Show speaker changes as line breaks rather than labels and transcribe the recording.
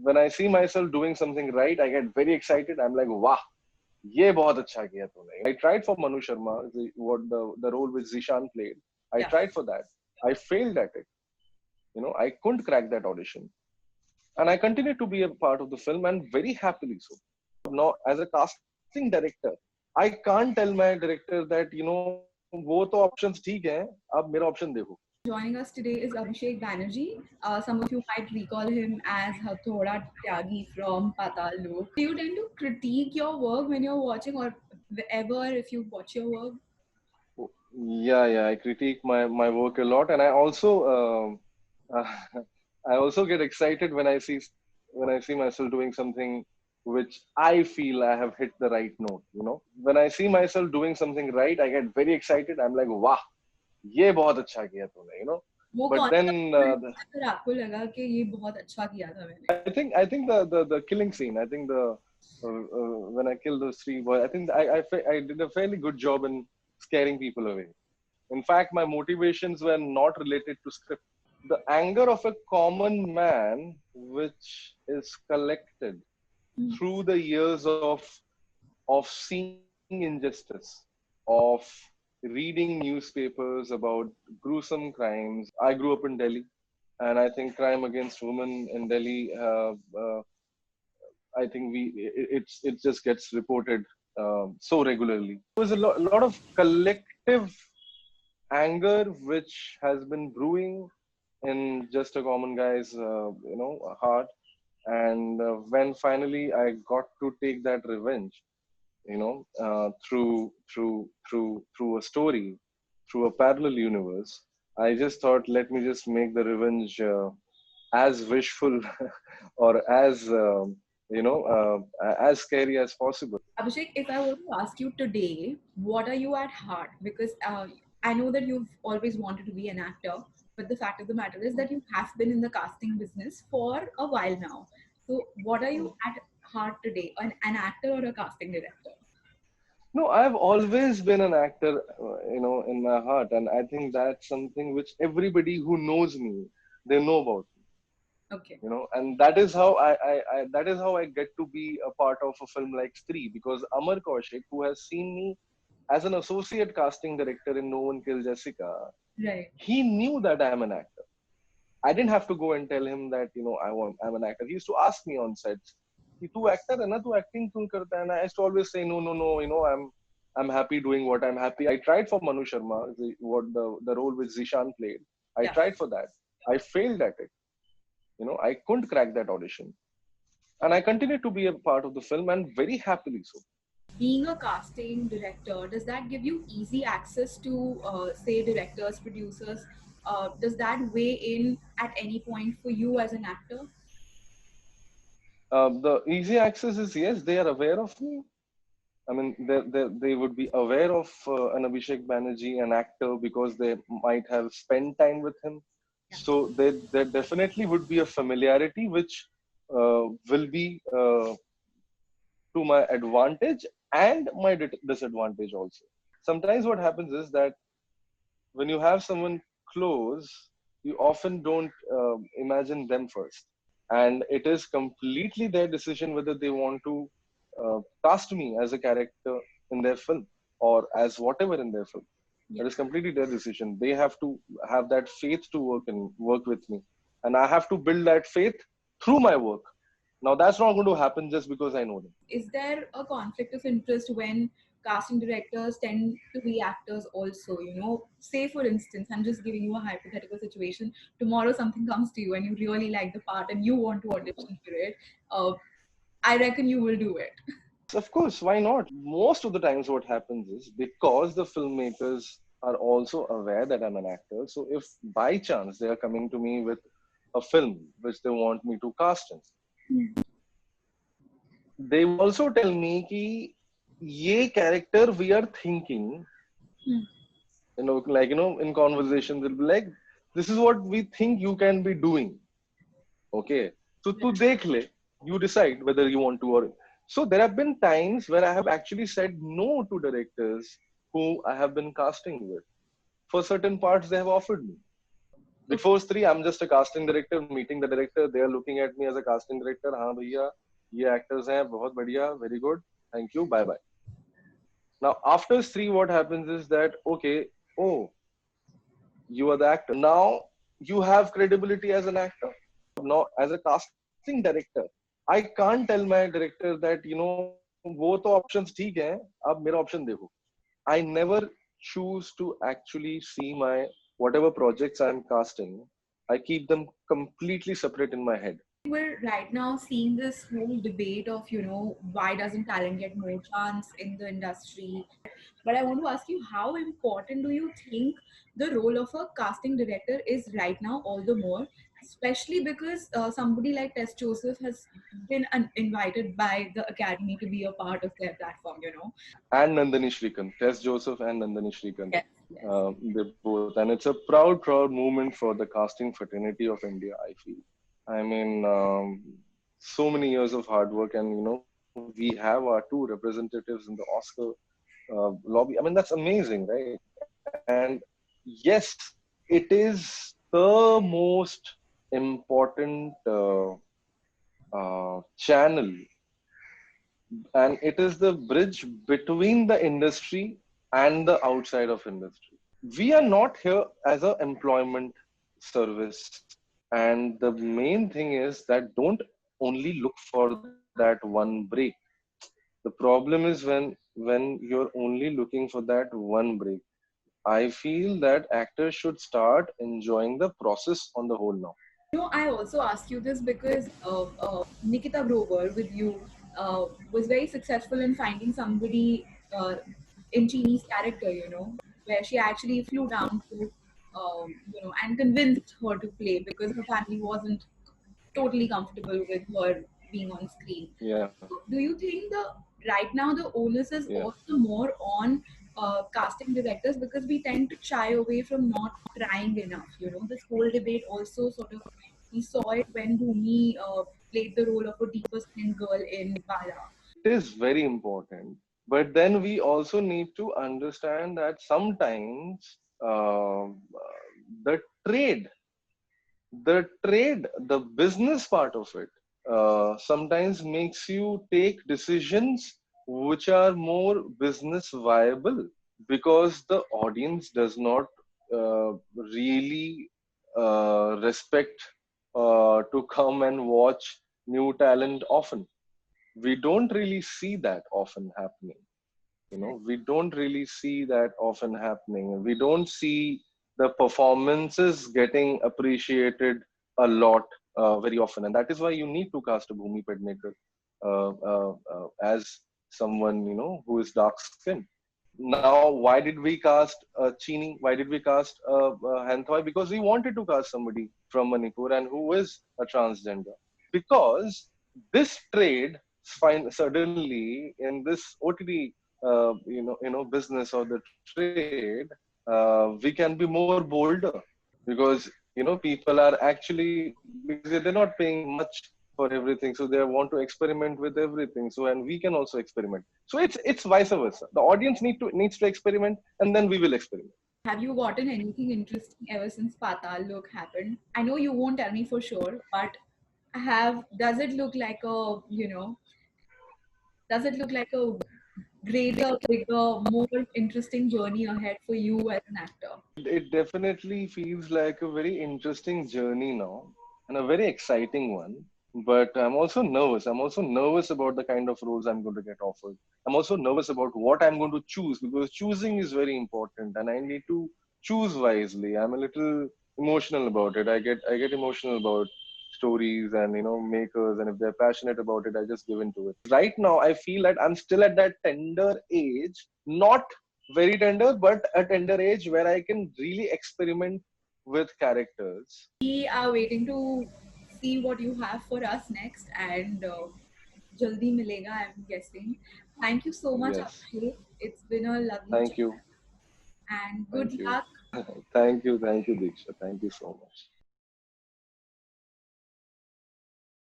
when I see myself doing something right, I get very excited. I'm like, wow, ये बहुत अच्छा किया तूने. I tried for Manu Sharma, the role which Zishan played. I
Yeah.
tried for that. I failed at it. I couldn't crack that audition. And I continue to be a part of the film and very happily so. Now, as a casting director, I can't tell my director that, वो तो options ठीक हैं, अब मेरा option देखो.
Joining us today is Abhishek Banerjee. Some of you might recall him as Hathoda Tyagi from Patal Lok. Do you tend to critique your work when you're watching, or ever if you watch your work?
Yeah, I critique my work a lot, and I also I also get excited when I see myself doing something which I feel I have hit the right note. When I see myself doing something right, I get very excited. I'm like, wow, ये बहुत अच्छा किया तूने.
वो
But
कौन सा
then
moment अगर आपको लगा कि ये बहुत अच्छा किया था मैंने?
I think the killing scene. I think the when I killed those three boys, I think I did a fairly good job in scaring people away. In fact, my motivations were not related to script. The anger of a common man, which is collected through the years of seeing injustice, of reading newspapers about gruesome crimes. I grew up in Delhi, and I think crime against women in Delhi, I think it just gets reported so regularly. There was a lot of collective anger which has been brewing in just a common guy's heart, and when finally I got to take that revenge, through a story, through a parallel universe, I just thought, let me just make the revenge as wishful or as scary as possible.
Abhishek, if I were to ask you today, what are you at heart? Because I know that you've always wanted to be an actor, but the fact of the matter is that you have been in the casting business for a while now. So, what are you at heart today? An actor or a casting director?
No, I've always been an actor, in my heart, and I think that's something which everybody who knows me, they know about
Okay.
and that is how I get to be a part of a film like Stree, because Amar Kaushik, who has seen me as an associate casting director in No One Killed Jessica,
Right.
he knew that I'm an actor. I didn't have to go and tell him that I'm an actor. He used to ask me on sets, कि तू actor है ना, तू acting क्यों करता है? And I used to always say no. I'm happy doing what I'm happy. I tried for Manu Sharma, the role which Zishan played. I
Yeah.
tried for that. I failed at it. I couldn't crack that audition, and I continue to be a part of the film, and very happily so.
Being a casting director, does that give you easy access to, say, directors, producers? Does that weigh in at any point for you as an actor?
The easy access is, yes, they are aware of me. I mean, they would be aware of an Abhishek Banerjee, an actor, because they might have spent time with him. So there definitely would be a familiarity which will be to my advantage and my disadvantage also. Sometimes what happens is that when you have someone close, you often don't imagine them first. And it is completely their decision whether they want to cast me as a character in their film or as whatever in their film.
Yeah.
It is completely their decision. They have to have that faith to work with me. And I have to build that faith through my work. Now, that's not going to happen just because I know them.
Is there a conflict of interest when casting directors tend to be actors also? Say for instance, I'm just giving you a hypothetical situation. Tomorrow something comes to you and you really like the part and you want to audition for it. I reckon you will do it.
Of course, why not? Most of the times, what happens is because the filmmakers are also aware that I'm an actor. So, if by chance they are coming to me with a film which they want me to cast in, they will also tell me कि ये character we are thinking, in conversation they'll be like, this is what we think you can be doing. Okay, so tu dekh le, you decide whether you want to or. So there have been times where I have actually said no to directors who I have been casting with. For certain parts, they have offered me.
Okay.
Before three, I'm just a casting director, meeting the director. They are looking at me as a casting director. हाँ भैया, ये actors हैं, बहुत बढ़िया, very good, thank you, bye bye. Now after three, what happens is that okay, oh, you are the actor. Now you have credibility as an actor. Now as a casting director, I can't tell my director that वो तो options ठीक हैं, अब मेरा option देखो. I never choose to actually see my whatever projects I'm casting. I keep them completely separate in my head.
We're right now seeing this whole debate of, why doesn't talent get more chance in the industry? But I want to ask you, how important do you think the role of a casting director is right now, all the more, especially because somebody like Tess Joseph has been invited by the Academy to be a part of their platform.
And Nandini Shrikant, Tess Joseph and Nandini Shrikant.
Yes, yes.
They both, and it's a proud, proud movement for the casting fraternity of India. I feel. I mean, so many years of hard work, and we have our two representatives in the Oscar lobby. I mean, that's amazing, right? And yes, it is the most important channel, and it is the bridge between the industry and the outside of industry. We are not here as an employment service, and the main thing is that don't only look for that one break. The problem is when you're only looking for that one break. I feel that actors should start enjoying the process on the whole now.
I also ask you this because Nikita Grover with you was very successful in finding somebody in Chini's character, where she actually flew down to, and convinced her to play because her family wasn't totally comfortable with her being on screen.
Yeah,
Do you think the right now the onus is
yeah.
also more on casting directors because we tend to shy away from not trying enough? This whole debate also sort of we saw it when Bhumi played the role of a deeper skinned girl in Bala.
It is very important, but then we also need to understand that sometimes the trade the business part of it sometimes makes you take decisions which are more business viable, because the audience does not really respect to come and watch new talent often. We don't really see that often happening. We don't really see that often happening. We don't see the performances getting appreciated a lot very often, and that is why you need to cast a Bhumi Pednekar as someone who is dark skinned. Now, why did we cast Chini? Why did we cast Hanthoi? Because we wanted to cast somebody from Manipur and who is a transgender. Because this trade, suddenly in this OTT, business or the trade, we can be more bolder, because people are actually, because they're not paying much for everything, so they want to experiment with everything. So, and we can also experiment. So it's vice versa. The audience needs to experiment, and then we will experiment.
Have you gotten anything interesting ever since Patal Lok happened? I know you won't tell me for sure, but does it look like a greater, bigger, more interesting journey ahead for you as an actor?
It definitely feels like a very interesting journey now, and a very exciting one. But I'm also nervous. I'm also nervous about the kind of roles I'm going to get offered. I'm also nervous about what I'm going to choose, because choosing is very important, and I need to choose wisely. I'm a little emotional about it. I get emotional about stories and makers, and if they're passionate about it, I just give into it. Right now, I feel that I'm still at that tender age, not very tender, but a tender age where I can really experiment with characters.
We are waiting to see what you have for us next, and jaldi milega, I'm guessing. Thank you so much,
Yes.
Abhishek. It's been a lovely
Thank
chat,
you.
and good
Thank you.
luck.
Thank you. Thank you, Diksha. Thank you so much.